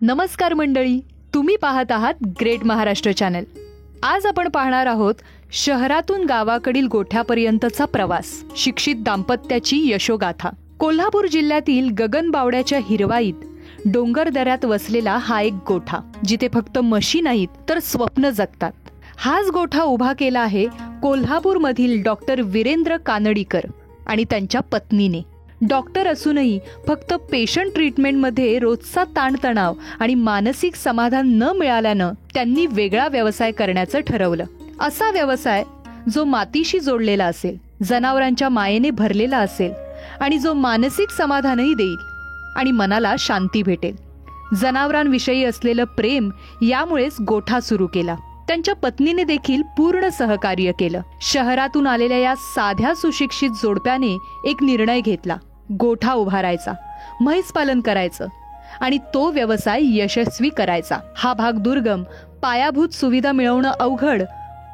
नमस्कार मंडळी, तुम्ही पाहत आहात ग्रेट महाराष्ट्र चॅनल. आज आपण पाहणार आहोत शहरातून गावाकडील गोठ्यापर्यंतचा प्रवास, शिक्षित दाम्पत्याची यशोगाथा. कोल्हापूर जिल्ह्यातील गगनबावड्याच्या हिरवाईत डोंगरदऱ्यात वसलेला हा एक गोठा, जिथे फक्त म्हशी नाहीत तर स्वप्न जगतात. हाच गोठा उभा केला आहे कोल्हापूरमधील डॉक्टर वीरेंद्र कानडीकर आणि त्यांच्या पत्नीने. डॉक्टर असूनही फक्त पेशंट ट्रीटमेंटमध्ये रोजचा ताणतणाव आणि मानसिक समाधान न मिळाल्यानं त्यांनी वेगळा व्यवसाय करण्याचं ठरवलं. असा व्यवसाय जो मातीशी जोडलेला असेल, जनावरांच्या मायेने भरलेला असेल आणि जो मानसिक समाधानही देईल आणि मनाला शांती भेटेल. जनावरांविषयी असलेलं प्रेम यामुळेच गोठा सुरू केला. त्यांच्या पत्नीने देखील पूर्ण सहकार्य केलं. शहरातून आलेल्या या साध्या सुशिक्षित जोडप्याने एक निर्णय घेतला, गोठा उभारायचा, म्हैस पालन करायचं आणि तो व्यवसाय यशस्वी करायचा. हा भाग दुर्गम, पायाभूत सुविधा मिळवणं अवघड,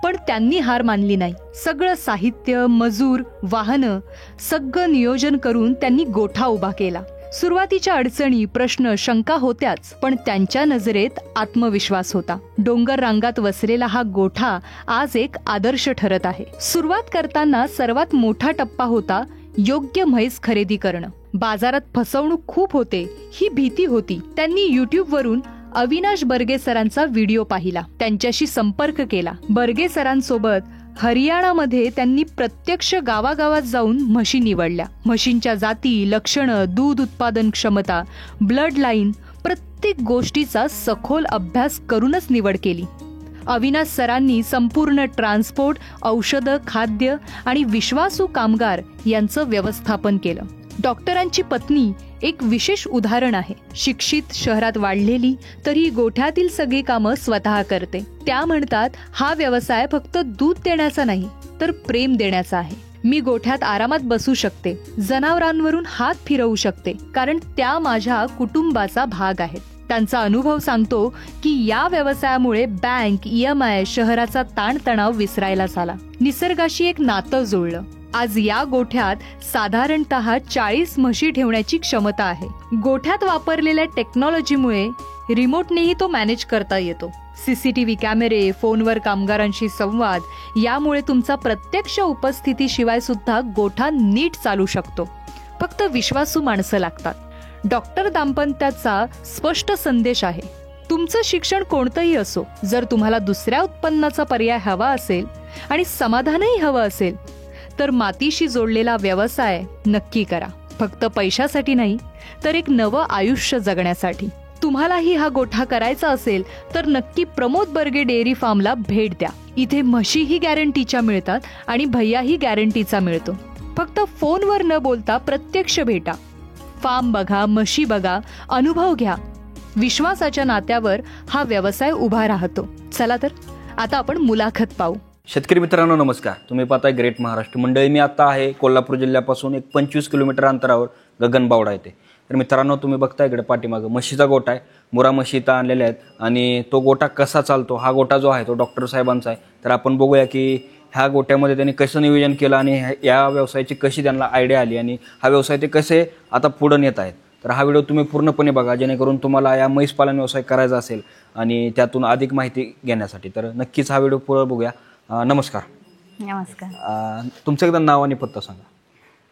पण त्यांनी हार मानली नाही. सगळं साहित्य, मजूर, वाहनं सगळं नियोजन करून त्यांनी गोठा उभा केला. सुरुवातीच्या अडचणी, प्रश्न, शंका होत्याच, पण त्यांच्या नजरेत आत्मविश्वास होता. डोंगर रांगात वसलेला हा गोठा आज एक आदर्श ठरत आहे. सुरुवात करताना सर्वात मोठा टप्पा होता योग्य म्हैस खरेदी करणं. बाजारात फसवणूक खूप होते, ही भीती होती. त्यांनी YouTube वरून अविनाश बर्गे सरांचा व्हिडिओ पाहिला, त्यांच्याशी संपर्क केला. बर्गे सरांसोबत हरियाणामध्ये त्यांनी प्रत्यक्ष गावागावात जाऊन म्हशी निवडल्या. म्हशींच्या जाती, लक्षणं, दूध उत्पादन क्षमता, ब्लड लाईन, प्रत्येक गोष्टीचा सखोल अभ्यास करूनच निवड केली. अविनाश सरांनी संपूर्ण ट्रान्सपोर्ट, औषधं, खाद्य आणि विश्वासू कामगार यांचं व्यवस्थापन केलं. डॉक्टरांची पत्नी एक विशेष उदाहरण आहे. शिक्षित, शहरात वाढलेली, तरी गोठ्यातील सगळी कामं स्वतः करते. त्या म्हणतात, हा व्यवसाय फक्त दूध देण्याचा नाही तर प्रेम देण्याचा आहे. मी गोठ्यात आरामात बसू शकते, जनावरांवरून हात फिरवू शकते, कारण त्या माझ्या कुटुंबाचा भाग आहेत. त्यांचा अनुभव सांगतो की या व्यवसायामुळे बँक, EMI, शहराचा ताणतणाव विसरायला झाला. निसर्गाशी एक नातं जुळलं. आज या गोठ्यात साधारणतः 40 म्हशी ठेवण्याची क्षमता आहे. गोठ्यात वापरलेल्या टेक्नॉलॉजीमुळे रिमोटनेही तो मॅनेज करता येतो. CCTV कॅमेरे, फोनवर कामगारांशी संवाद, यामुळे तुमचा प्रत्यक्ष उपस्थितीशिवाय सुद्धा गोठा नीट चालू शकतो. फक्त विश्वासू माणसं लागतात. डॉक्टर दाम्पत्याचा स्पष्ट संदेश आहे, तुमचं शिक्षण कोणतंही असो, जर तुम्हाला दुसऱ्या उत्पन्नाचा पर्याय हवा असेल आणि समाधानही हवं असेल तर मातीशी जोडलेला व्यवसाय नक्की करा. फक्त पैशासाठी नाही, तर एक नवं आयुष्य जगण्यासाठी. तुम्हालाही हा गोठा करायचा असेल तर नक्की प्रमोद बर्गे डेअरी फार्मला भेट द्या. इथे म्हशीही गॅरंटीच्या मिळतात आणि भैयाही गॅरंटीचा मिळतो. फक्त फोनवर न बोलता प्रत्यक्ष भेटा. फार्म बघा, म्हशी बघा, अनुभव घ्या. विश्वासाच्या नात्यावर हा व्यवसाय उभा राहतो. चला तर आता आपण मुलाखत पाहू. शेतकरी मित्रांनो नमस्कार. तुम्ही पाहताय ग्रेट महाराष्ट्र. मंडळी, मी आता आहे कोल्हापूर जिल्ह्यापासून एक 25 किलोमीटर अंतरावर गगनबावडा येथे. तर मित्रांनो, तुम्ही बघताय इकडे पाठीमागं म्हशीचा गोठा आहे. मुरा म्हशी इथं आणलेल्या आहेत आणि तो गोठा कसा चालतो, हा गोठा जो आहे तो डॉक्टर साहेबांचा आहे. तर आपण बघूया की ह्या गोठ्यामध्ये त्यांनी कसं नियोजन केलं आणि या व्यवसायाची कशी त्यांना आयडिया आली आणि हा व्यवसाय ते कसे आता पुढे नेत आहेत. तर हा व्हिडिओ तुम्ही पूर्णपणे बघा, जेणेकरून तुम्हाला या म्हैस पालन व्यवसाय करायचा असेल आणि त्यातून अधिक माहिती घेण्यासाठी. तर नक्कीच हा व्हिडिओ पुढे बघूया. नमस्कार. नमस्कार. तुमचं एकदा नाव आणि पत्ता सांगा.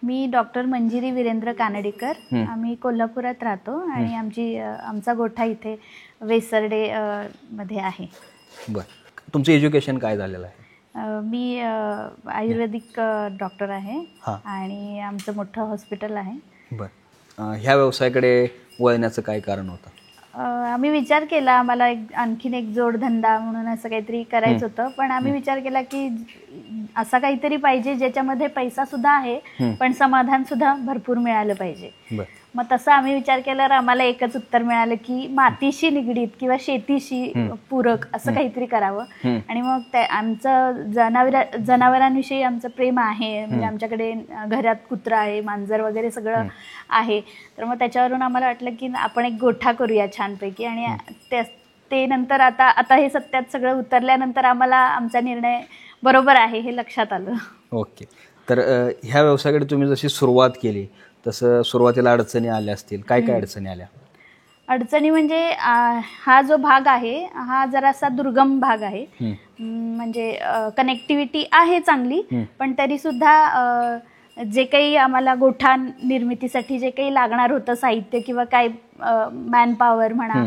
मी डॉक्टर मंजिरी वीरेंद्र कानडीकर. आम्ही कोल्हापुरात राहतो आणि आमचा गोठा इथे वेसर्डे मध्ये आहे. बरं, तुमचं एज्युकेशन काय झालेलं आहे? मी आयुर्वेदिक डॉक्टर आहे आणि आमचं मोठं हॉस्पिटल आहे. बरं, ह्या व्यवसायाकडे वळण्याचं काय कारण होतं? आम्ही विचार केला, आम्हाला आणखीन एक जोडधंदा म्हणून असं काहीतरी करायचं होतं. पण आम्ही विचार केला की असा काहीतरी पाहिजे ज्याच्यामध्ये पैसा सुद्धा आहे पण समाधान सुद्धा भरपूर मिळालं पाहिजे. मग तसं आम्ही विचार केल्यावर आम्हाला एकच उत्तर मिळालं की मातीशी निगडीत किंवा शेतीशी पूरक असं काहीतरी करावं. आणि मग आमचं जनावरांविषयी आमचं प्रेम आहे. म्हणजे आमच्याकडे घरात कुत्रा आहे, मांजर वगैरे सगळं आहे. तर मग त्याच्यावरून आम्हाला वाटलं की आपण एक गोठा करूया छानपैकी. आणि ते नंतर आता हे सत्यात सगळं उतरल्यानंतर आम्हाला आमचा निर्णय बरोबर आहे हे लक्षात आलं. ओके. तर ह्या व्यवसायाकडे तुम्ही जशी सुरुवात केली तसं सुरुवातीला अडचणी आल्या असतील, काय काय अडचणी आल्या? अडचणी म्हणजे हा जो भाग आहे हा जरासा दुर्गम भाग आहे. म्हणजे कनेक्टिव्हिटी आहे चांगली, पण तरी सुद्धा जे काही आम्हाला गोठा निर्मितीसाठी जे काही लागणार होतं साहित्य किंवा काय मॅन पॉवर म्हणा,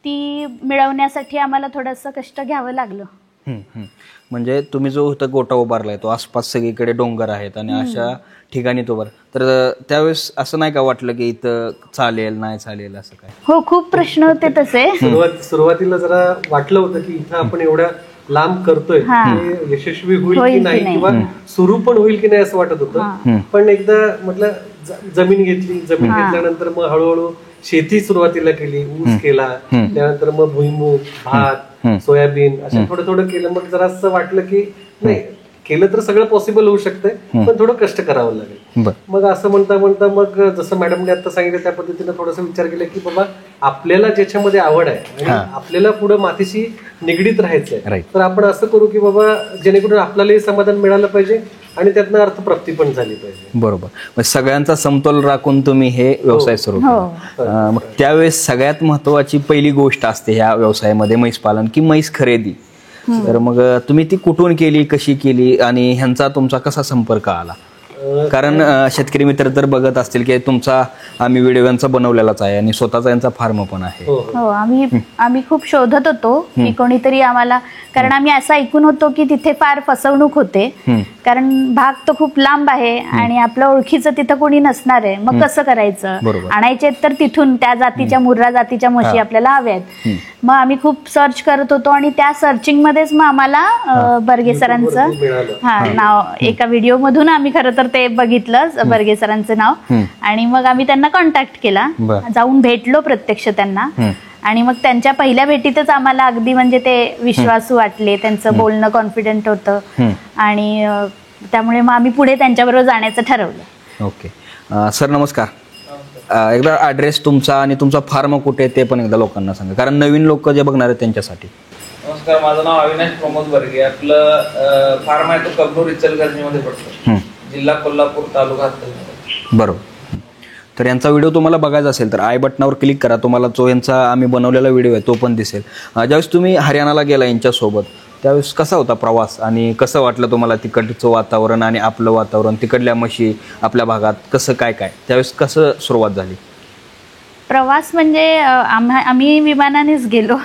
ती मिळवण्यासाठी आम्हाला थोडंसं कष्ट घ्यावं लागलं. म्हणजे तुम्ही जो इथं गोठा उभारलाय तो आसपास सगळीकडे डोंगर आहेत आणि अशा ठिकाणी तो तर त्यावेळेस असं नाही का वाटलं की इथं चालेल नाही चालेल असं काय? हो, खूप प्रश्न होते तसे. सुरुवातीला जरा वाटलं होतं की इथं आपण एवढ्या लांब करतोय, यशस्वी होईल की नाही किंवा सुरू पण होईल की नाही असं वाटत होतं. पण एकदा म्हटलं जमीन घेतल्यानंतर मग हळूहळू शेती सुरुवातीला केली, ऊस केला, त्यानंतर मग भुईमूग, भात, सोयाबीन असं थोडं थोडं केलं. मग जरा असं वाटलं की नाही, केलं तर सगळं पॉसिबल होऊ शकतंय, पण थोडं कष्ट करावं लागेल. मग असं म्हणता म्हणता मग जसं मॅडमने आता सांगितलं त्या पद्धतीने थोडासा विचार केला की बाबा आपल्याला ज्याच्यामध्ये आवड आहे आणि आपल्याला पुढे मातीशी निगडीत राहायचंय, तर आपण असं करू की बाबा जेणेकरून आपल्यालाही समाधान मिळालं पाहिजे आणि त्यातनं अर्थप्राप्ती पण झाली पाहिजे. बरोबर. सगळ्यांचा समतोल राखून तुम्ही हे व्यवसाय सुरू केला. मग त्यावेळेस सगळ्यात महत्वाची पहिली गोष्ट असते ह्या व्यवसायामध्ये म्हैस पालन की म्हैस खरेदी. तर मग तुम्ही ती कुठून केली, कशी केली आणि ह्यांचा तुमचा कसा संपर्क आला? कारण शेतकरी मित्र तर बघत असतील की तुमचा आम्ही व्हिडिओ यांचा बनवलेलाच आहे आणि स्वतःचा यांचा फार्म पण आहे. हो, आम्ही खूप शोधत होतो की कोणीतरी आम्हाला, कारण आम्ही असं ऐकून होतो की तिथे फार फसवणूक होते, कारण भाग तो खूप लांब आहे आणि आपलं ओळखीचं तिथं कोणी नसणार आहे. मग कसं करायचं? आणायचे तर तिथून त्या जातीच्या, मुर्रा जातीच्या म्हशी आपल्याला हव्यात. मग आम्ही खूप सर्च करत होतो आणि त्या सर्चिंग मध्येच मग आम्हाला बर्गे सरांचं नाव एका व्हिडिओ मधून आम्ही खरं तर ते बघितलं, बर्गे सरांचं नाव, आणि मग आम्ही त्यांना कॉन्टॅक्ट केला, जाऊन भेटलो प्रत्यक्ष त्यांना. आणि मग त्यांच्या पहिल्या भेटीतच आम्हाला अगदी म्हणजे ते विश्वासू वाटले, त्यांचं बोलणं कॉन्फिडंट होतं आणि त्यामुळे मग आम्ही पुढे त्यांच्याबरोबर जाण्याचं ठरवलं. ओके सर, नमस्कार. एकदा ॲड्रेस तुमचा आणि तुमचा फार्म कुठे ते पण एकदा लोकांना सांगा, कारण नवीन लोक जे बघणार आहेत त्यांच्यासाठी. नमस्कार, माझं नाव अविनाश प्रमोद बर्गे. आपलं फार्म आहे तो कबनूर इचलकरंजीमध्ये पडतो, जिल्हा कोल्हापूर, तालुका हातकणंगले. बरोबर. तर यांचा व्हिडिओ तुम्हाला बघायचा असेल तर आय बटनावर क्लिक करा, तुम्हाला जो यांचा आम्ही बनवलेला व्हिडिओ आहे तो पण दिसेल. ज्यावेळेस तुम्ही हरियाणाला गेला यांच्यासोबत त्यावेळेस कसा होता प्रवास आणि कसं वाटलं तुम्हाला तिकडचं वातावरण आणि आपलं वातावरण, तिकडल्या म्हशी आपल्या भागात कसं काय काय त्यावेळेस कसं सुरुवात झाली? प्रवास म्हणजे आम्ही विमानानेच गेलो,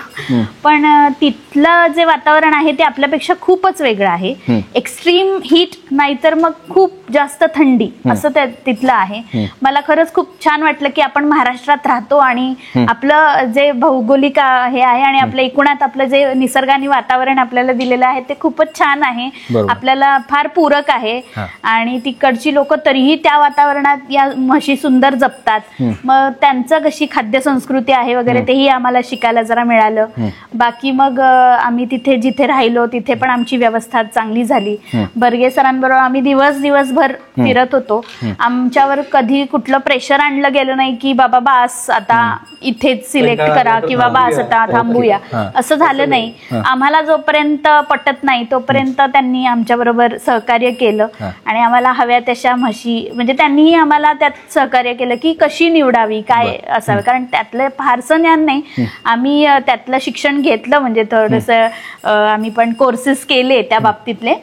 पण तिथलं जे वातावरण आहे ते आपल्यापेक्षा खूपच वेगळं आहे. एक्स्ट्रीम हीट नाहीतर मग खूप जास्त थंडी असं तिथलं आहे. मला खरंच खूप छान वाटलं की आपण महाराष्ट्रात राहतो आणि आपलं जे भौगोलिक हे आहे आणि आपलं एकूणात आपलं जे निसर्गाने वातावरण आपल्याला दिलेलं आहे ते खूपच छान आहे, आपल्याला फार पूरक आहे. आणि तिकडची लोक तरीही त्या वातावरणात या म्हशी सुंदर जपतात. मग त्यांचं कशी खाद्य संस्कृती आहे वगैरे तेही आम्हाला शिकायला जरा मिळालं. बाकी मग आम्ही तिथे जिथे राहिलो तिथे पण आमची व्यवस्था चांगली झाली. बर्गे सरांबरोबर आम्ही दिवसभर फिरत होतो. आमच्यावर कधी कुठलं प्रेशर आणलं गेलं नाही की बाबा बास आता इथेच सिलेक्ट करा किंवा बास आता थांबूया, असं झालं नाही. आम्हाला जोपर्यंत पटत नाही तोपर्यंत त्यांनी आमच्या बरोबर सहकार्य केलं आणि आम्हाला हव्या तशा म्हशी, म्हणजे त्यांनीही आम्हाला त्यात सहकार्य केलं की कशी निवडावी, काय असावं, कारण त्यातलं फारसं ज्ञान नाही. आम्ही त्यातलं शिक्षण घेतलं, म्हणजे थोडंसं आम्ही पण कोर्सेस केले त्या बाबतीतले,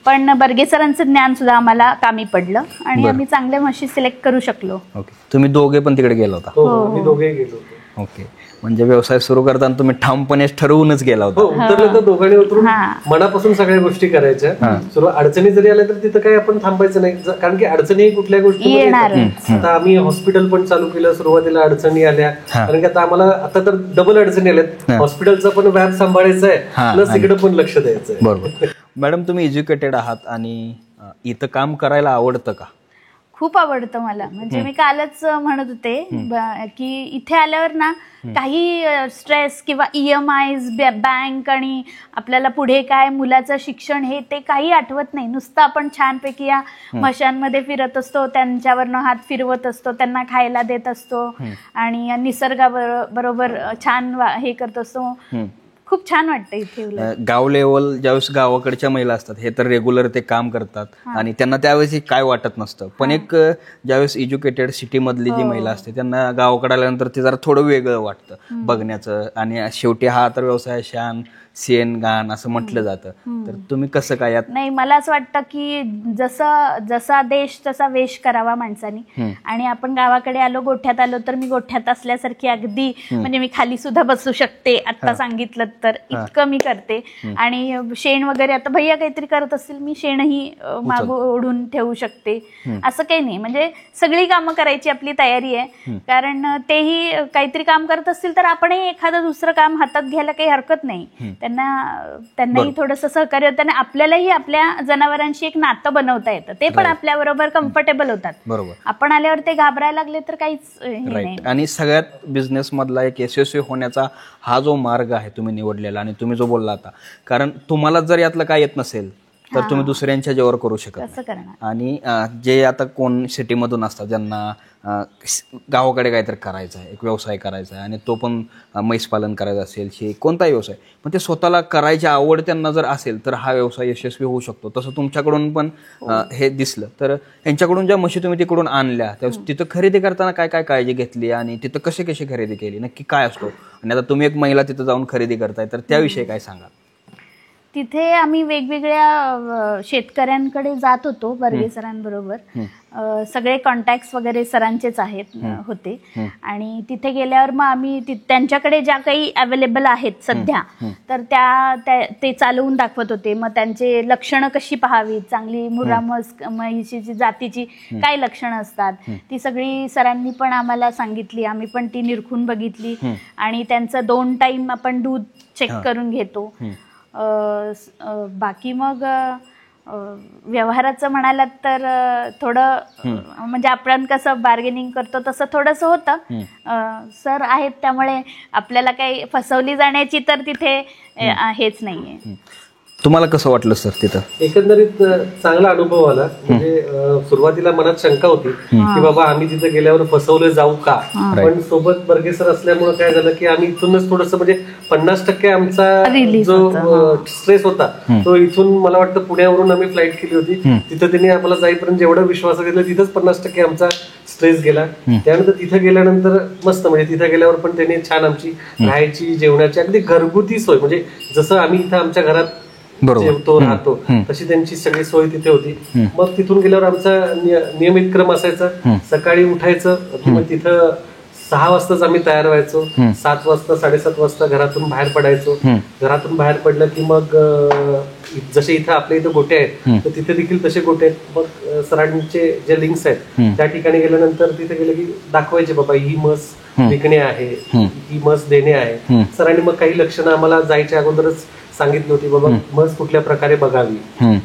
पण बर्गे सरांचं ज्ञान सुद्धा आम्हाला कामी पडलं आणि आम्ही चांगल्या म्हशी सिलेक्ट करू शकलो. ओके, तुम्ही दोघे पण तिकडे गेला होता? हो, मी दोघे गेलो होतो. ओके, म्हणजे व्यवसाय सुरू करताना तुम्ही ठामपणे ठरवूनच गेला होता? उतरलं तर दोघांनी उतरून मनापासून सगळ्या गोष्टी करायच्या. सुरू अडचणी जरी आल्या तर तिथं काही आपण थांबायचं नाही, कारण की अडचणी कुठल्या गोष्टी. आता आम्ही हॉस्पिटल पण चालू केलं, सुरुवातीला अडचणी आल्या, कारण की आता आम्हाला आता तर डबल अडचणी आल्यात. हॉस्पिटलचा पण व्याप सांभाळायचा आहे, प्लस इकडे पण लक्ष द्यायचं आहे. बरोबर. मॅडम, तुम्ही एज्युकेटेड आहात आणि इथं काम करायला आवडतं का? खूप आवडतं मला. म्हणजे मी कालच म्हणत होते की इथे आल्यावर ना काही स्ट्रेस किंवा EMIs, बँक आणि आपल्याला पुढे काय मुलाचं शिक्षण हे ते काही आठवत नाही. नुसतं आपण छानपैकी या म्हशांमध्ये फिरत असतो, त्यांच्यावरनं हात फिरवत असतो, त्यांना खायला देत असतो आणि निसर्गाबरोबर छान हे करत असतो. खूप छान वाटतं इथे उलट. गाव लेवल ज्यावेळेस गावाकडच्या महिला असतात हे तर रेग्युलर ते काम करतात आणि त्यांना त्यावेळेस काय वाटत नसतं, पण एक ज्यावेळेस एज्युकेटेड सिटी मधली जी महिला असते त्यांना गावाकडे आल्यानंतर ते जरा थोडं वेगळं वाटतं बघण्याचं, आणि शेवटी हा तर व्यवसाय शान शेण घाण असं म्हटलं जातं. तर तुम्ही कसं काय यात? नाही, मला असं वाटतं की जसा देश तसा वेश करावा माणसानी. आणि आपण गावाकडे आलो, गोठ्यात आलो तर मी गोठ्यात असल्यासारखी अगदी म्हणजे मी खाली सुद्धा बसू शकते आता सांगितलं तर, इतकं मी करते. आणि शेण वगैरे आता भैया काहीतरी करत असतील, मी शेणही मागं ओढून ठेवू शकते, असं काही नाही. म्हणजे सगळी कामं करायची आपली तयारी आहे, कारण तेही काहीतरी काम करत असतील तर आपणही एखादं दुसरं काम हातात घ्यायला काही हरकत नाही. त्यांनाही थोडंसं सहकार्य होतं आणि आपल्यालाही आपल्या जनावरांशी एक नातं बनवता येतं, ते पण आपल्या बरोबर कम्फर्टेबल होतात. बरोबर. आपण आल्यावर ते घाबरायला लागले तर काहीच हे नाही. आणि सगळ्यात बिझनेस मधला एक यशस्वी होण्याचा हा जो मार्ग आहे तुम्ही निवडलेला, आणि तुम्ही जो बोलला आता, कारण तुम्हाला जर यातलं काय येत नसेल तर तुम्ही दुसऱ्यांच्या जेवर करू शकत कसं करणार. आणि जे आता कोण सिटीमधून असतात ज्यांना गावाकडे काहीतरी करायचं आहे, एक व्यवसाय करायचा आहे, आणि तो पण म्हैस पालन करायचा असेल, कोणताही व्यवसाय, पण ते स्वतःला करायची आवड त्यांना जर असेल तर हा व्यवसाय यशस्वी होऊ शकतो. तसं तुमच्याकडून पण हे दिसलं. तर यांच्याकडून ज्या म्हशी तुम्ही तिकडून आणल्या तिथं खरेदी करताना काय काय काळजी घेतली आणि तिथं कशी कशी खरेदी केली, नक्की काय असतो, आणि आता तुम्ही एक महिला तिथं जाऊन खरेदी करताय तर त्याविषयी काय सांगा? तिथे आम्ही वेगवेगळ्या शेतकऱ्यांकडे जात होतो बर्गे सरांबरोबर. सगळे कॉन्टॅक्ट्स वगैरे सरांचेच होते. आणि तिथे गेल्यावर मग आम्ही त्यांच्याकडे ज्या काही अवेलेबल आहेत सध्या तर ते चालवून दाखवत होते. मग त्यांचे लक्षणं कशी पाहावीत, चांगली मुर्रा म्हशीची जातीची काय लक्षणं असतात ती सगळी सरांनी पण आम्हाला सांगितली. आम्ही पण ती निरखून बघितली. आणि त्यांचं 2 टाइम आपण दूध चेक करून घेतो. बाकी मग व्यवहाराचं म्हणालात तर थोडं म्हणजे आपण कसं बार्गेनिंग करतो तसं थोडंसं होतं. सर आहेत त्यामुळे आपल्याला काही फसवली जाण्याची तर तिथे हेच नाहीये. तुम्हाला कसं वाटलं सर तिथं? एकंदरीत चांगला अनुभव आला. म्हणजे सुरुवातीला मनात शंका होती की बाबा आम्ही तिथे गेल्यावर फसवले जाऊ का, पण सोबत बर्गे सर असल्यामुळे काय झालं की आम्ही इथूनच थोडस म्हणजे 50% आमचा जो स्ट्रेस होता तो इथून मला वाटतं पुण्यावरून आम्ही फ्लाईट केली होती. तिथं त्यांनी आम्हाला जाईपर्यंत जेवढा विश्वास दिला तिथंच 50% आमचा स्ट्रेस गेला. त्यानंतर तिथे गेल्यानंतर मस्त म्हणजे तिथे गेल्यावर पण त्यांनी छान आमची राहायची जेवणाची अगदी घरगुती सोय, म्हणजे जसं आम्ही इथं आमच्या घरात जेवतो राहतो तशी त्यांची सगळी सोय तिथे होती. मग तिथून गेल्यावर आमचा नियमित क्रम असायचा, सकाळी उठायचं की मग तिथं 6 वाजताच आम्ही तयार व्हायचो. 7 वाजता 7:30 वाजता घरातून बाहेर पडायचो. घरातून बाहेर पडलं की मग जसे इथं आपल्या इथं गोटे आहेत तर तिथे देखील तसे गोटे आहेत. मग सरांचे जे लिंक्स आहेत त्या ठिकाणी गेल्यानंतर तिथे गेलं की दाखवायचे बाबा ही म्हस विकणे आहे, ही म्हस देणे आहे. सरांनी मग काही लक्षणं आम्हाला जायच्या अगोदरच सांगितली होती, बाबा म्हस कुठल्या प्रकारे बघावी,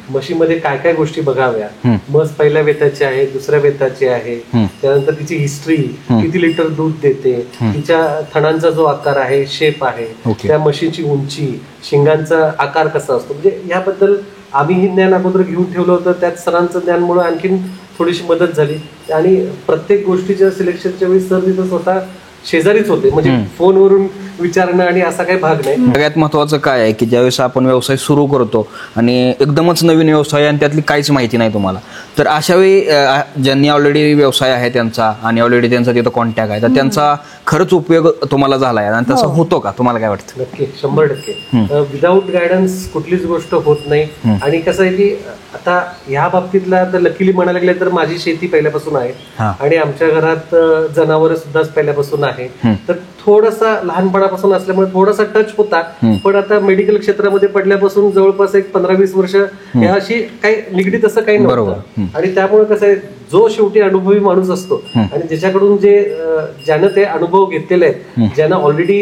म्हशीमध्ये काय काय गोष्टी बघाव्या, म्हस पहिल्या वेताची आहे, दुसऱ्या वेताची आहे, त्यानंतर तिची हिस्ट्री, किती लिटर दूध देते, तिच्या थणांचा जो आकार आहे, शेप आहे, त्या म्हशीची उंची, शिंगांचा आकार कसा असतो, म्हणजे याबद्दल आम्ही हे ज्ञान अगोदर घेऊन ठेवलं होतं. त्यात सरांचं ज्ञानमुळे आणखीन थोडीशी मदत झाली. आणि प्रत्येक गोष्टीच्या सिलेक्शनच्या वेळी सर तिथं स्वतः शेजारीच होते, म्हणजे फोनवरून विचारणं आणि असा काही भाग नाही. सगळ्यात महत्वाचं काय आहे की ज्यावेळेस आपण व्यवसाय सुरू करतो आणि एकदमच नवीन व्यवसाय आणि त्यातली काहीच माहिती नाही तुम्हाला, तर अशा वेळी ज्यांनी ऑलरेडी व्यवसाय आहे त्यांचा आणि ऑलरेडी त्यांचा तिथं कॉन्टॅक्ट आहे तर त्यांचा खरंच उपयोग तुम्हाला झालाय आणि तसं होतो का, तुम्हाला काय वाटतं? नक्की 100%. विदाऊट गायडन्स कुठलीच गोष्ट होत नाही. आणि कसं आहे की आता ह्या बाबतीतला तर लकीली म्हणायला गेलं तर माझी शेती पहिल्यापासून आहे आणि आमच्या घरात जनावर सुद्धा पहिल्यापासून आहे. तर थोडासा लहानपणापासून असल्यामुळे थोडासा टच होता, पण आता मेडिकल क्षेत्रामध्ये पडल्यापासून जवळपास एक 15-20 वर्ष याशी काही निगडीत असं काही नव्हतं. आणि त्यामुळे कसं आहे, जो शेवटी अनुभवी माणूस असतो आणि ज्याच्याकडून ज्यानं ते अनुभव घेतलेले आहेत, ज्यानं ऑलरेडी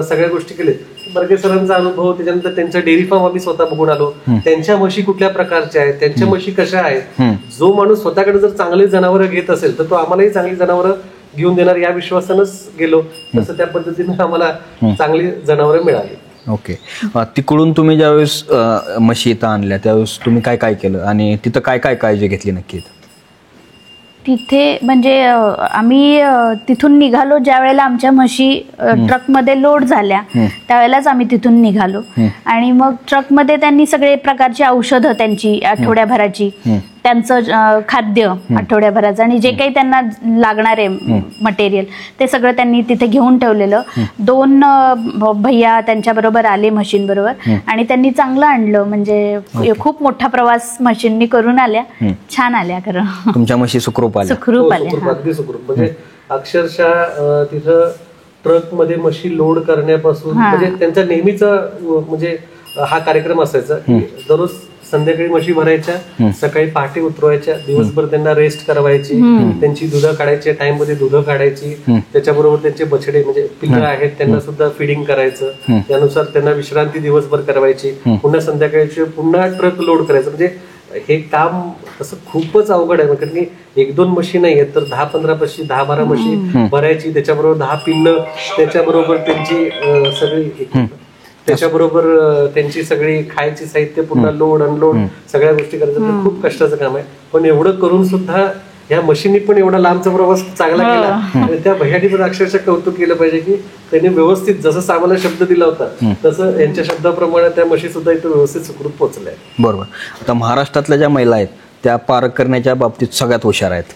सगळ्या गोष्टी केल्या, बर्गे सरांचा अनुभव, त्याच्यानंतर त्यांचा डेअरी फार्म आम्ही स्वतः बघून आलो, त्यांच्या म्हशी कुठल्या प्रकारच्या आहेत, त्यांच्या म्हशी कशा आहेत. जो माणूस स्वतःकडे जर चांगली जनावरं घेत असेल तर तो आम्हालाही चांगली जनावरं घेऊन देणार या विश्वासानंच गेलो. तसं त्या पद्धतीने आम्हाला चांगली जनावरं मिळाली. ओके. तिकडून तुम्ही ज्यावेळेस म्हशी इथं आणल्या त्यावेळेस तुम्ही काय काय केलं आणि तिथं काय काय काळजी घेतली नक्की? तिथे म्हणजे आम्ही तिथून निघालो ज्या वेळेला आमच्या म्हशी ट्रकमध्ये लोड झाल्या त्यावेळेलाच आम्ही तिथून निघालो. आणि मग ट्रकमध्ये त्यांनी सगळे प्रकारची औषधं त्यांची आठवड्याभराची, त्यांचं खाद्य आठवड्याभराचं आणि जे काही त्यांना लागणार आहे मटेरियल ते सगळं त्यांनी तिथे घेऊन ठेवलेलं. 2 भैया त्यांच्याबरोबर आले म्हशींबरोबर आणि त्यांनी चांगलं आणलं. म्हणजे खूप मोठा प्रवास म्हशींनी करून आल्या, छान आल्या. खरं तुमच्या म्हशी सुखरूप आल्या? सुखरूप आल्या. अगदी सुखरूप. म्हणजे अक्षरशः तिथं ट्रक मध्ये म्हशी लोड करण्यापासून म्हणजे त्यांचा नेहमीचा म्हणजे हा कार्यक्रम असायचा की दररोज संध्याकाळी म्हशी भरायच्या, सकाळी पहाटे उतरवायच्या, दिवसभर त्यांना रेस्ट करवायची, त्यांची दुधं काढायची, टाइम मध्ये दुधं काढायची, त्याच्याबरोबर त्यांचे बछडे म्हणजे पिल्लं आहेत त्यांना सुद्धा फिडिंग करायचं, त्यानुसार त्यांना विश्रांती दिवसभर करवायची, पुन्हा संध्याकाळची पुन्हा ट्रक लोड करायचं. म्हणजे हे काम असं खूपच अवघड आहे. कारण की 1-2 म्हशी नाही आहेत तर 10-15 म्हशी, 10-12 म्हशी भरायची, त्याच्याबरोबर 10 पिल्लं, त्याच्याबरोबर त्यांची सगळी, त्याच्याबरोबर त्यांची सगळी खायची साहित्य, पुन्हा लोड अनलोड सगळ्या गोष्टी करायचं. खूप कष्टाचं काम आहे. पण एवढं करून सुद्धा ह्या मशीननी पण एवढा लांबचा प्रवास चांगला केला. आणि त्या भैयानी पण अक्षरशः कौतुक केलं पाहिजे की त्यांनी व्यवस्थित जसं आम्हाला शब्द दिला होता तसं यांच्या शब्दाप्रमाणे त्या म्हशी सुद्धा इथं व्यवस्थित सुखरूप पोहोचल्या. बरोबर. आता महाराष्ट्रातल्या ज्या महिला आहेत त्या पारख करण्याच्या बाबतीत सगळ्यात हुशार आहेत,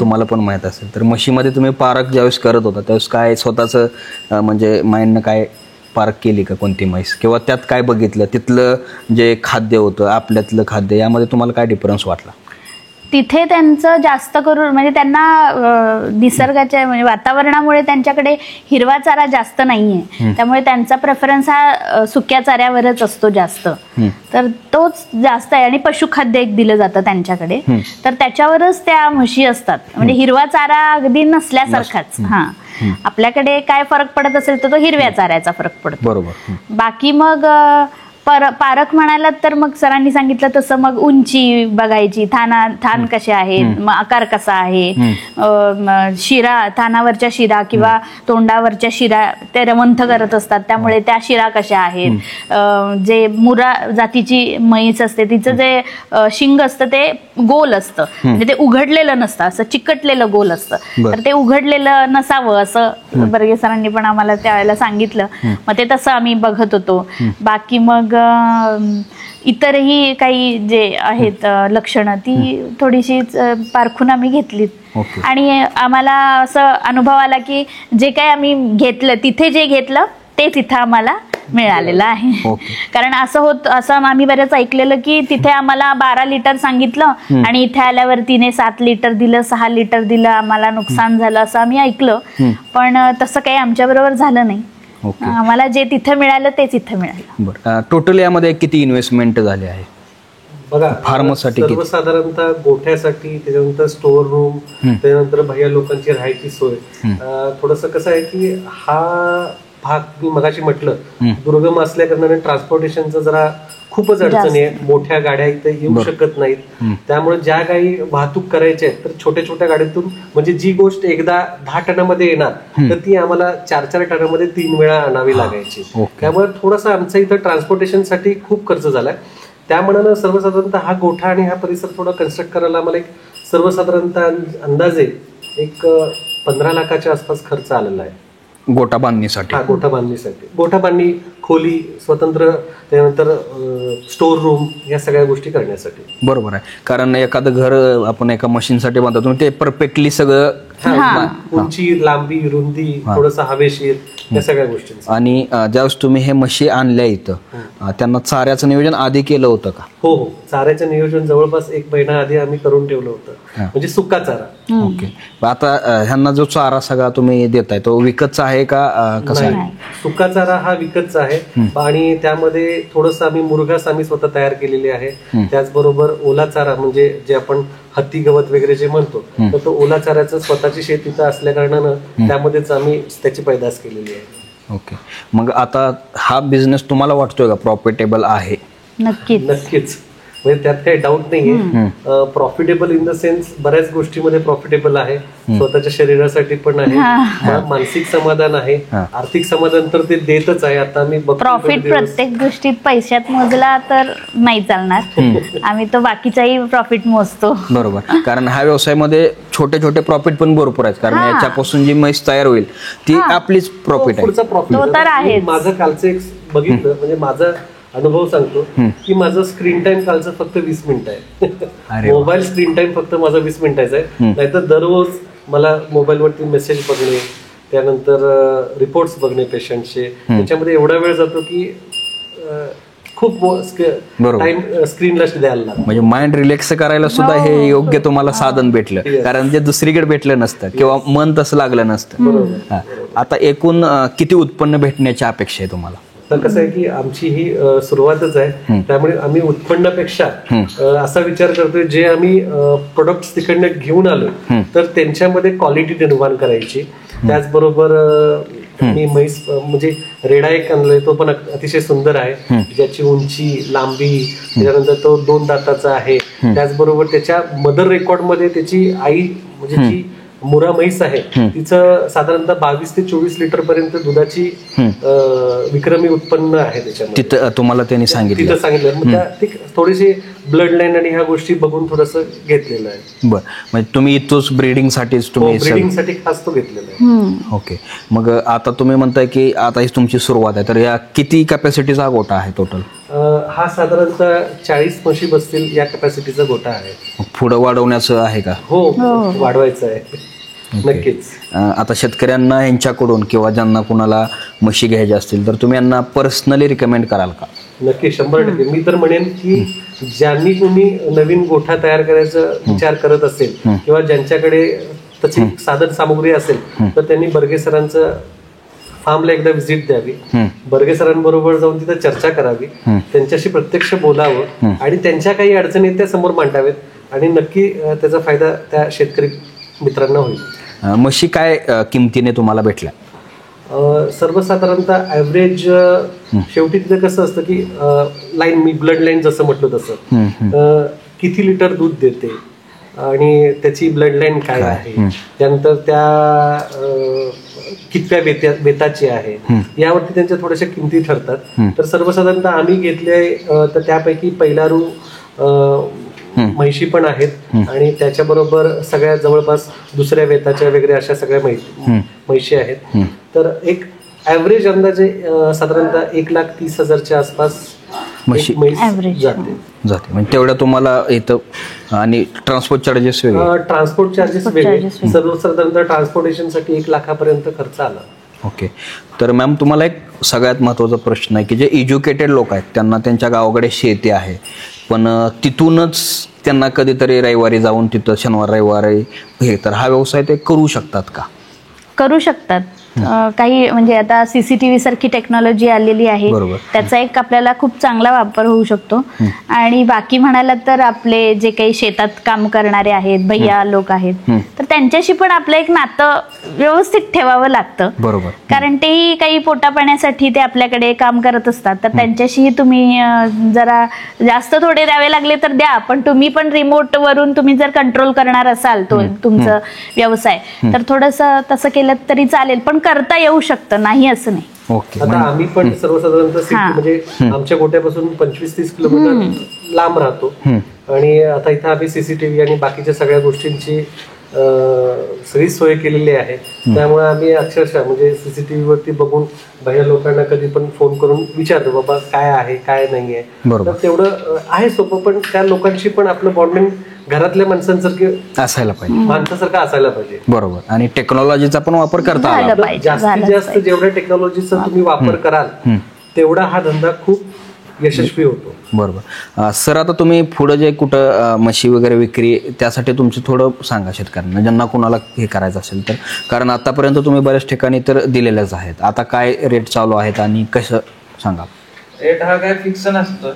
तुम्हाला पण माहित असेल. तर म्हशीमध्ये तुम्ही पारख ज्यावेळेस करत होता त्यावेळेस काय स्वतःचं म्हणजे माइंडनं काय पारख केली का कोणती म्हैस, किंवा त्यात काय बघितलं, तिथलं जे खाद्य होतं आपल्यातलं खाद्य यामध्ये तुम्हाला काय डिफरन्स वाटला? तिथे त्यांचं जास्त करून म्हणजे त्यांना निसर्गाच्या म्हणजे वातावरणामुळे त्यांच्याकडे हिरवा चारा जास्त नाहीये, त्यामुळे त्यांचा प्रेफरन्स हा सुक्या चाऱ्यावरच असतो जास्त. तर तोच जास्त आहे. आणि पशुखाद्य एक दिलं जातं त्यांच्याकडे, तर त्याच्यावरच त्या म्हशी असतात. म्हणजे हिरवा चारा अगदी नसल्यासारखाच. हा, आपल्याकडे काय फरक पडत असेल तर तो हिरव्या चाऱ्याचा फरक पडतो. बरोबर. बाकी मग पारख म्हणायला तर मग सरांनी सांगितलं तसं मग उंची बघायची, थान कसे आहेत, मग आकार कसा आहे, शिरा, थानावरच्या शिरा किंवा तोंडावरच्या शिरा ते रवंथ करत असतात त्यामुळे त्या शिरा कशा आहेत. जे मुरा जातीची म्हैस असते तिचं जे शिंग असतं ते गोल असतं, म्हणजे ते उघडलेलं नसतं, असं चिकटलेलं गोल असतं. तर ते उघडलेलं नसावं असं बर्गे सरांनी पण आम्हाला त्यावेळेला सांगितलं. मग ते तसं आम्ही बघत होतो. बाकी मग इतरही काही जे आहेत लक्षणं ती थोडीशी पारखून आम्ही घेतलीत. आणि आम्हाला असं अनुभव आला की जे काही आम्ही घेतलं तिथे जे घेतलं तेच इथं आम्हाला मिळालेलं आहे. कारण असं आम्ही बरेच ऐकलेलं की तिथे आम्हाला 12 लिटर सांगितलं आणि इथे आल्यावर तिने 7 लिटर दिलं, 6 लिटर दिलं, आम्हाला नुकसान झालं असं आम्ही ऐकलं. पण तसं काही आमच्या बरोबर झालं नाही. आम्हाला जे तिथं मिळालं तेच इथं मिळालं. बरं. टोटल यामध्ये किती इन्व्हेस्टमेंट झाली आहे बघा? फार्मसाठी सर्वसाधारणतः गोठ्यासाठी, त्याच्यानंतर स्टोअर रूम, त्यानंतर भैया लोकांची राहायची सोय. थोडस कसं आहे की हा भाग मी मगाशी म्हटलं दुर्गम असल्या कारणाने ट्रान्सपोर्टेशनचं जरा खूपच अडचणी आहे. मोठ्या गाड्या इथे येऊ शकत नाहीत. त्यामुळे ज्या काही वाहतूक करायच्या आहेत तर छोट्या छोट्या गाड्यातून, म्हणजे जी गोष्ट एकदा 10 टनामध्ये येणार तर ती आम्हाला 4-4 टनामध्ये 3 वेळा आणावी लागायची. त्यामुळे थोडासा आमचा इथं ट्रान्सपोर्टेशनसाठी खूप खर्च झालाय. त्यामुळे सर्वसाधारणतः हा गोठा आणि हा परिसर थोडा कन्स्ट्रक्ट करायला आम्हाला एक सर्वसाधारणतः अंदाजे एक 15 लाखाच्या आसपास खर्च आलेला आहे गोठा बांधणीसाठी. गोठा बांधणीसाठी, गोठा बांधणी, खोली स्वतंत्र, त्यानंतर स्टोर रूम, या सगळ्या गोष्टी करण्यासाठी. बरोबर आहे. कारण एखादं घर आपण एका मशीनसाठी बांधतो ते परफेक्टली सगळं उंची, लांबी, रुंदी, थोडस हवेशीर, या सगळ्या गोष्टी. आणि ज्यावेळेस तुम्ही हे म्हशी आणल्या इथं त्यांना चाऱ्याचं नियोजन आधी केलं होतं का? हो, चाऱ्याचं नियोजन जवळपास 1 महिना आधी आम्ही करून ठेवलं होतं, म्हणजे सुका चारा. ओके. आता ह्यांना जो चारा सगळा तुम्ही देताय तो विकतचा आहे का कसा आहे? सुका चारा हा विकतचा आहे. आणि त्यामध्ये थोडस आम्ही मुरघास आम्ही स्वतः तयार केलेली आहे. त्याचबरोबर ओला चारा, म्हणजे जे आपण हत्ती गवत वगैरे जे म्हणतो, तर तो ओला चाऱ्याचं स्वतःची शेत इथं असल्या कारणानं त्यामध्येच आम्ही त्याची पैदास केलेली आहे. ओके. मग आता हा बिझनेस तुम्हाला वाटतोय का प्रॉफिटेबल आहे? नक्कीच. नक्कीच. म्हणजे त्यात काही डाऊट नाहीये. प्रॉफिटेबल इन द सेन्स बऱ्याच गोष्टीमध्ये प्रॉफिटेबल आहे, स्वतःच्या शरीरासाठी पण आहे, मानसिक समाधान आहे, आर्थिक समाधान तर ते देतच आहे. आता मी प्रॉफिट प्रत्येक गोष्टीत पैशात मोजला तर नाही चालणार, आम्ही तो बाकीचाही प्रॉफिट मोजतो. बरोबर, कारण ह्या व्यवसायामध्ये छोटे छोटे प्रॉफिट पण भरपूर आहेत, कारण याच्यापासून जी म्हैस तयार होईल ती आपलीच प्रॉफिट आहे. पुढचा प्रॉफिट माझं कालचं एक बघितलं, म्हणजे माझा अनुभव सांगतो की माझं स्क्रीन टाइम कालचं फक्त 20 मिनिटं आहे. मोबाईल स्क्रीन टाइम फक्त माझा 20 मिनिटाचा आहे. नाहीतर दररोज मला मोबाईलवरती मेसेज बघणे, त्यानंतर रिपोर्ट्स बघणे पेशंटचे, त्याच्यामध्ये एवढा वेळ जातो की खूप टाइम स्क्रीनला द्यायला लागतो. म्हणजे माइंड रिलॅक्स करायला सुद्धा हे योग्य तुम्हाला साधन भेटलं, कारण जे दुसरीकडे भेटलं नसतं किंवा मन तसं लागलं नसतं. आता एकूण किती उत्पन्न भेटण्याची अपेक्षा आहे तुम्हाला? तर कसं आहे की आमची ही सुरुवातच आहे, त्यामुळे आम्ही उत्पन्नापेक्षा असा विचार करतोय, जे आम्ही प्रोडक्ट्स तिकडनं घेऊन आलो तर त्यांच्यामध्ये क्वालिटी निर्माण करायची. त्याचबरोबर मी म्हैस म्हणजे रेडा एक आणलाय, तो पण अतिशय सुंदर आहे, ज्याची उंची, लांबी, त्याच्यानंतर तो 2 दाताचा आहे. त्याचबरोबर त्याच्या मदर रेकॉर्ड मध्ये त्याची आई म्हणजे जी मुरा म्हैस आहे तिचं साधारणतः 22 ते 24 लिटर पर्यंत दुधाची विक्रमी उत्पन्न आहे त्याच्यामध्ये. तिथं तुम्हाला त्यांनी सांगितलं? तिथं सांगितलं. मग थोडीशी ब्लड लाईन आणि ह्या गोष्टी बघून थोडस घेतलेलं आहे. बरं, म्हणजे तुम्ही इथोच ब्रीडिंगसाठीच तुम्ही? ब्रीडिंगसाठी खास तो घेतलेला आहे. ओके. मग आता तुम्ही म्हणताय की आता ही तुमची सुरुवात आहे, तर या किती कॅपॅसिटीचा गोठा आहे टोटल? हा साधारणतः 40 म्हशी बसतील या कॅपॅसिटीचा गोठा आहे. पुढं वाढवण्याचं आहे का? हो, वाढवायचं आहे नक्कीच. आता शेतकऱ्यांना यांच्याकडून किंवा ज्यांना कुणाला म्हशी घ्यायच्या असतील तर तुम्ही यांना पर्सनली रिकमेंड कराल का? नक्की, 100%. मी तर म्हणेन की ज्यांनी तुम्ही नवीन गोठा तयार करायचा विचार करत असेल किंवा ज्यांच्याकडे त्याची साधन सामुग्री असेल तर त्यांनी बर्गे सरांचं फार्मला एकदा व्हिजिट द्यावी, बर्गे सरांबरोबर जाऊन तिथं चर्चा करावी, त्यांच्याशी प्रत्यक्ष बोलावं आणि त्यांच्या काही अडचणी त्या समोर मांडावेत आणि नक्की त्याचा फायदा त्या शेतकरी मित्रांना होईल. म्हशी काय किमतीने तुम्हाला भेटल्या? सर्वसाधारणतः ॲव्हरेज शेवटी तिथं कसं असतं की लाईन, मी ब्लड लाईन जसं म्हटलं तसं किती लिटर दूध देते आणि त्याची ब्लड लाईन काय आहे, त्यानंतर त्या कितव्या बेताची आहे, यावरती त्यांच्या थोड्याशा किमती ठरतात. तर सर्वसाधारणतः आम्ही घेतले तर त्यापैकी पहिलारू म्हैशी पण आहेत आणि त्याच्याबरोबर सगळ्या जवळपास दुसऱ्या वेताच्या वगैरे अशा सगळ्या म्हैशी आहेत. तर एक ॲव्हरेज अंदाजे साधारणतः 1,30,000च्या आसपास म्हैस जाते. म्हणजे तेवढ्या तुम्हाला येतं आणि ट्रान्सपोर्ट चार्जेस वेगळे? ट्रान्सपोर्ट चार्जेस वेगळे. सर्वसाधारणतः ट्रान्सपोर्टेशनसाठी 1 लाखापर्यंत खर्च आला. ओके. तर मॅम तुम्हाला एक सगळ्यात महत्त्वाचा प्रश्न आहे की जे एज्युकेटेड लोक आहेत त्यांना त्यांच्या गावाकडे शेती आहे, पण तिथूनच त्यांना कधीतरी रविवारी जाऊन तिथं शनिवार रविवारी हे, तर हा व्यवसाय ते करू शकतात का? करू शकतात. काही म्हणजे आता CCTV सारखी टेक्नॉलॉजी आलेली आहे, त्याचा एक आपल्याला खूप चांगला वापर होऊ शकतो. आणि बाकी म्हणायला तर आपले जे काही शेतात काम करणारे आहेत, भैया लोक आहेत, तर त्यांच्याशी पण आपलं एक नातं व्यवस्थित ठेवावं लागतं. बरोबर, कारण तेही काही पोटापाण्यासाठी ते आपल्याकडे काम करत असतात, तर त्यांच्याशीही तुम्ही जरा जास्त थोडे द्यावे लागले तर द्या, पण तुम्ही पण रिमोट वरून तुम्ही जर कंट्रोल करणार असाल तो तुमचं व्यवसाय, तर थोडंसं तसं केलं तरी चालेल, पण करता येऊ शकतं, नाही असं नाही. आता आम्ही पण सर्वसाधारणतः म्हणजे आमच्या गोट्यापासून 25-30 किलोमीटर लांब राहतो आणि आता इथं आम्ही CCTV आणि बाकीच्या सगळ्या गोष्टींची सगळी सोय केलेली आहे. त्यामुळे आम्ही अक्षरशः म्हणजे CCTV वरती बघून बाहेर लोकांना कधी पण फोन करून विचारतो, बाबा काय आहे काय नाही आहे. तर तेवढं आहे सोपं, पण त्या लोकांशी पण आपलं बॉन्डिंग घरातल्या माणसांसारखे असायला पाहिजे, माणसासारखं असायला पाहिजे. बरोबर. आणि टेक्नॉलॉजीचा पण वापर करता आला पाहिजे. जास्तीत जास्त जेवढ्या टेक्नॉलॉजीचा तुम्ही वापर कराल तेवढा हा धंदा खूप यशस्वी होतो. बरोबर. सर, आता तुम्ही पुढे जे कुठं म्हशी वगैरे विक्री त्यासाठी तुमचं थोडं सांगा शेतकऱ्यांना, ज्यांना कुणाला हे करायचं असेल तर, कारण आतापर्यंत तुम्ही बऱ्याच ठिकाणी तर दिलेल्याच आहेत. आता काय रेट चालू आहेत आणि कसं सांगा? रेट हा काय फिक्स नसतो.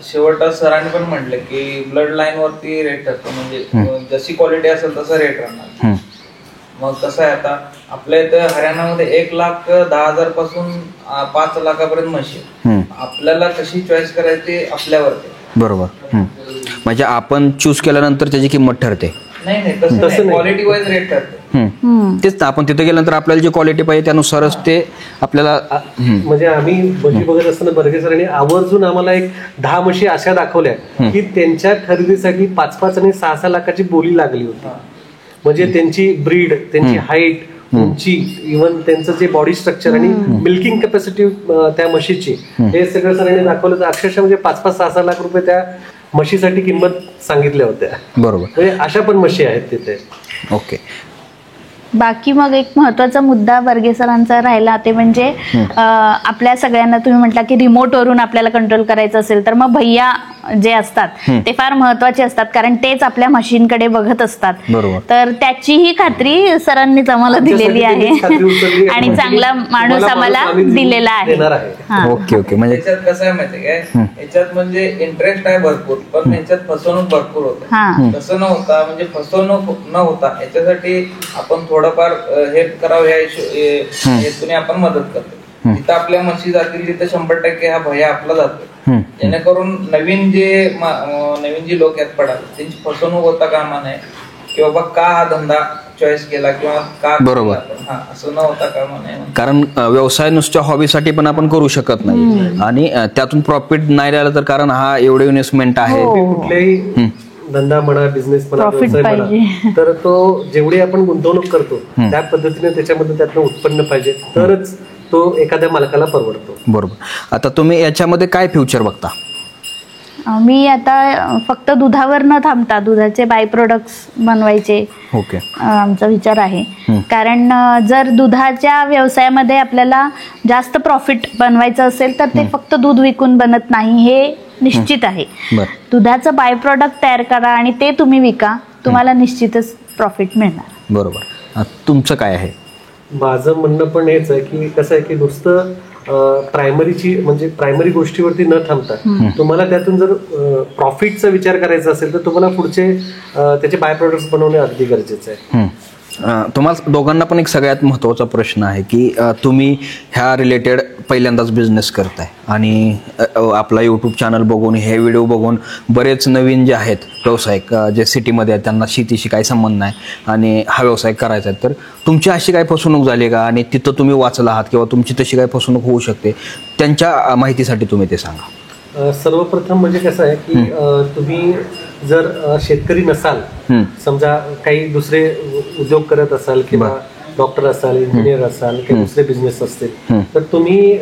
शेवटचा सरांनी पण म्हटलं की ब्लड लाईन वरती रेट असतो, म्हणजे जशी क्वालिटी असेल तसा रेट राहणार. मग कसं आहे, आता आपल्या इथं हरियाणामध्ये 1,10,000 पासून 5 लाखापर्यंत म्हशी. आपल्याला कशी चॉईस करायची आपल्यावरती. बरोबर. म्हणजे आपण चूज केल्यानंतर त्याची किंमत ठरते. नाही तसं नाही, क्वालिटी वाईज रेट ठरते. तेच ना, आपण तिथे गेल्यानंतर आपल्याला जी क्वालिटी पाहिजे त्यानुसारच ते आपल्याला. म्हणजे आम्ही म्हशी बघत असताना बर्गे सरांनी आवर्जून आम्हाला एक 10 म्हशी अशा दाखवल्या की त्यांच्या खरेदीसाठी 5-5 आणि 6-6 लाखाची बोली लागली होती. म्हणजे त्यांची ब्रीड, त्यांची हाईट, उंची, इव्हन त्यांचं जे बॉडी स्ट्रक्चर आणि मिल्किंग कॅपॅसिटी त्या म्हशीची, हे सगळं सरांनी दाखवलं. तर अक्षरशः म्हणजे 5-5, 6-6 लाख रुपये त्या म्हशीसाठी किंमत सांगितल्या होत्या. बरोबर. म्हणजे अशा पण म्हशी आहेत तिथे. ओके. बाकी मग एक महत्वाचा मुद्दा बर्गे सरांचा राहिला ते म्हणजे आपल्या सगळ्यांना तुम्ही म्हटला की रिमोट वरून आपल्याला कंट्रोल करायचं असेल तर मग भैया जे असतात ते फार महत्वाचे असतात, कारण तेच आपल्या मशीनकडे बघत असतात. तर त्याचीही खात्री सरांनीच आम्हाला दिलेली आहे आणि चांगला माणूस आम्हाला दिलेला आहे. ओके. म्हणजे याच्यात कसं आहे माहिती काय, याच्यात म्हणजे इंटरेस्ट आहे भरपूर, पण याच्यात फसवणूक भरपूर होते. तसं न होता, म्हणजे फसवणूक न होता याच्यासाठी आपण थोडंफार हेल्प करावं या हेतूने आपण मदत करतो. जिथं आपल्या म्हशी जातील तिथं 100% हा भैया आपला जातो, जेणेकरून नवीन जी लोक आहेत पडाल त्यांची फसवणूक होता कामा नये, की बाबा का हा धंदा चॉईस केला किंवा का. बरोबर. असं न होता कामा नये. कारण व्यवसाय नुसत्या हॉबीसाठी पण आपण करू शकत नाही आणि त्यातून प्रॉफिट नाही राहिलं तर, कारण हा एवढे इन्व्हेस्टमेंट आहे. कुठल्याही धंदा म्हणा, बिझनेस म्हणा, व्यवसाय म्हणा, तर तो जेवढी आपण गुंतवणूक करतो त्या पद्धतीने त्याच्यामध्ये त्यातनं उत्पन्न पाहिजे, तरच तो एखाद्या मालकाला परवडतो. बरोबर. आता तुम्ही याच्यामध्ये काय फ्युचर बघता? मी आता फक्त दुधावर न थांबता दुधाचे बाय प्रोडक्ट्स बनवायचे आमचा विचार आहे. कारण जर दुधाच्या व्यवसायामध्ये आपल्याला जास्त प्रॉफिट बनवायचं असेल तर ते फक्त दूध विकून बनत नाही, हे निश्चित आहे. दुधाचं बाय प्रोडक्ट तयार करा आणि ते तुम्ही विका, तुम्हाला निश्चितच प्रॉफिट मिळणार. बरोबर. तुमचं काय आहे? माझं म्हणणं पण हेच आहे की कसं आहे की नुसतं प्रायमरी गोष्टीवरती न थांबता तुम्हाला त्यातून जर प्रॉफिटचा विचार करायचा असेल तर तुम्हाला पुढचे त्याचे बाय प्रोडक्ट्स बनवणे अगदी गरजेचं आहे. तुम्हाला दोघांना पण एक सगळ्यात महत्त्वाचा प्रश्न आहे की तुम्ही ह्या रिलेटेड पहिल्यांदाच बिझनेस करताय आणि आपला यूट्यूब चॅनल बघून, हे व्हिडिओ बघून बरेच नवीन जे आहेत व्यावसायिक जे सिटीमध्ये आहेत त्यांना शेतीशी काही संबंध नाही आणि हा व्यवसाय करायचा आहे, तर तुमची अशी काही फसवणूक झाली का आणि तिथं तुम्ही वाचला आहात किंवा तुमची तशी काही फसवणूक होऊ शकते, त्यांच्या माहितीसाठी तुम्ही ते सांगा. सर्वप्रथम म्हणजे कसं आहे की तुम्ही जर शेतकरी नसाल, समजा काही दुसरे उद्योग करत असाल किंवा डॉक्टर असाल, इंजिनियर असाल, काही दुसरे बिझनेस असतील, तर तुम्ही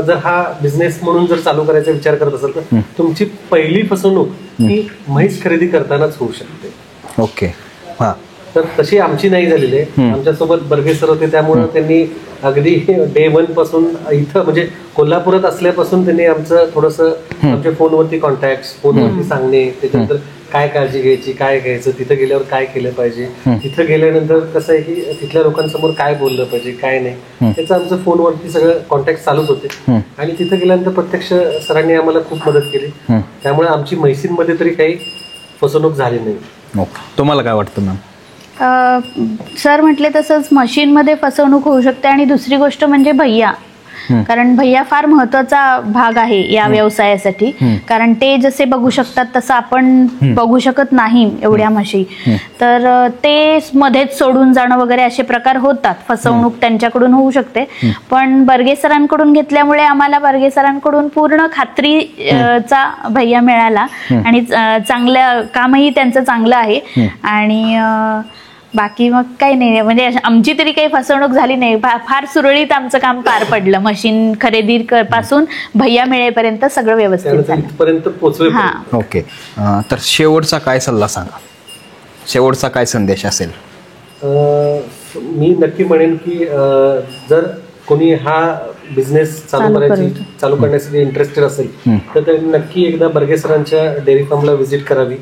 जर हा बिझनेस म्हणून जर चालू करायचा विचार करत असाल तर तुमची पहिली फसवणूक ही म्हैस खरेदी करतानाच होऊ शकते. ओके. तर तशी आमची नाही झालेली आहे. आमच्यासोबत बर्गे सर होते, त्यामुळे त्यांनी अगदी डे 1 पासून इथं म्हणजे कोल्हापुरात असल्यापासून त्यांनी आमचं थोडंसं आमच्या फोनवरती कॉन्टॅक्ट, फोनवरती सांगणे, त्याच्यानंतर काय काळजी घ्यायची, काय घ्यायचं, तिथं गेल्यावर काय केलं पाहिजे, तिथं गेल्यानंतर कसं आहे की तिथल्या लोकांसमोर काय बोललं पाहिजे, काय नाही, त्याचं आमचं फोनवरती सगळं कॉन्टॅक्ट चालूच होते. आणि तिथं गेल्यानंतर प्रत्यक्ष सरांनी आम्हाला खूप मदत केली, त्यामुळे आमची म्हैसींमध्ये तरी काही फसवणूक झाली नाही. तुम्हाला काय वाटतं मॅम? सर म्हटले तसंच मशीनमध्ये फसवणूक होऊ शकते आणि दुसरी गोष्ट म्हणजे भैया, कारण भैया फार महत्वाचा भाग आहे या व्यवसायासाठी. कारण ते जसे बघू शकतात तसं आपण बघू शकत नाही एवढ्या म्हशी, तर ते मध्येच सोडून जाणं वगैरे असे प्रकार होतात. फसवणूक त्यांच्याकडून होऊ शकते, पण बर्गे सरांकडून घेतल्यामुळे आम्हाला बर्गे सरांकडून पूर्ण खात्रीचा भैया मिळाला आणि चांगलं कामही त्यांचं चांगलं आहे. आणि बाकी मग काही नाही, म्हणजे आमची तरी काही फसवणूक झाली नाही. फार सुरळीत आमचं काम पार पडलं. मशीन खरेदी पासून भैया मिळेपर्यंत सगळं व्यवस्थित झालं. ओके. तर शेवटचा काय सल्ला सांगा, शेवटचा काय संदेश असेल? मी नक्की म्हणेन की जर कोणी हा बिझनेस चालू करण्यासाठी इंटरेस्टेड असेल तर त्यांनी नक्की एकदा बर्गे सरांच्या डेअरी फार्मला व्हिजिट करावी,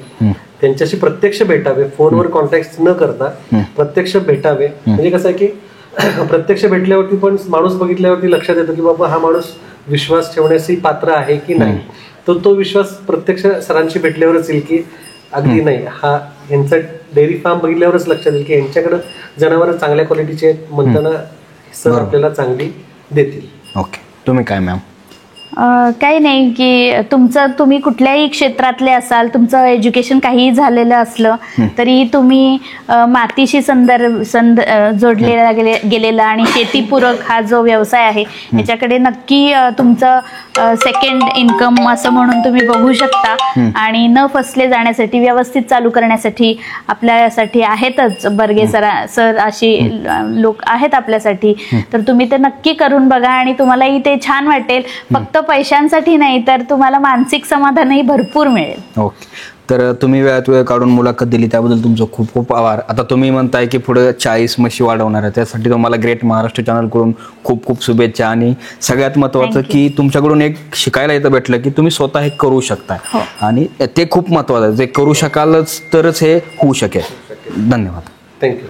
त्यांच्याशी प्रत्यक्ष भेटावे, फोनवर कॉन्टॅक्ट न करता प्रत्यक्ष भेटावे. म्हणजे कसं आहे की प्रत्यक्ष भेटल्यावरती पण माणूस बघितल्यावरती लक्षात येतो की बाबा हा माणूस विश्वास ठेवण्याची पात्र आहे की नाही. तो विश्वास प्रत्यक्ष सरांशी भेटल्यावरच येईल की अगदी नाही, हा यांचा डेअरी फार्म बघितल्यावरच लक्षात येईल की यांच्याकडे जनावर चांगल्या क्वालिटीचे आहेत म्हणताना सर आपल्याला चांगली देतील. ओके. तुम्ही काय मॅम? काही नाही की तुम्ही कुठल्याही क्षेत्रातले असाल, तुमचं एज्युकेशन काहीही झालेलं असलं तरी तुम्ही मातीशी जोडलेला गेलेला आणि शेतीपूरक हा जो व्यवसाय आहे याच्याकडे नक्की तुमचं सेकंड इन्कम असं म्हणून तुम्ही बघू शकता. आणि न फसले जाण्यासाठी, व्यवस्थित चालू करण्यासाठी आपल्यासाठी आहेतच बर्गे सर अशी लोक आहेत आपल्यासाठी. तर तुम्ही ते नक्की करून बघा आणि तुम्हालाही ते छान वाटेल. फक्त पैशांसाठी नाही तर तुम्हाला मानसिक समाधानही भरपूर मिळेल. ओके, तर तुम्ही वेळात वेळ काढून मुलाखत दिली त्याबद्दल तुमचं खूप खूप आभार. आता तुम्ही म्हणताय की पुढे 40 म्हशी वाढवणार आहे, त्यासाठी तुम्हाला ग्रेट महाराष्ट्र चॅनल कडून खूप खूप शुभेच्छा. आणि सगळ्यात महत्वाचं की तुमच्याकडून एक शिकायला इथं भेटलं की तुम्ही स्वतः हे करू शकता आणि ते खूप महत्वाचं आहे. जे करू शकालच तरच हे होऊ शकेल. धन्यवाद. थँक्यू.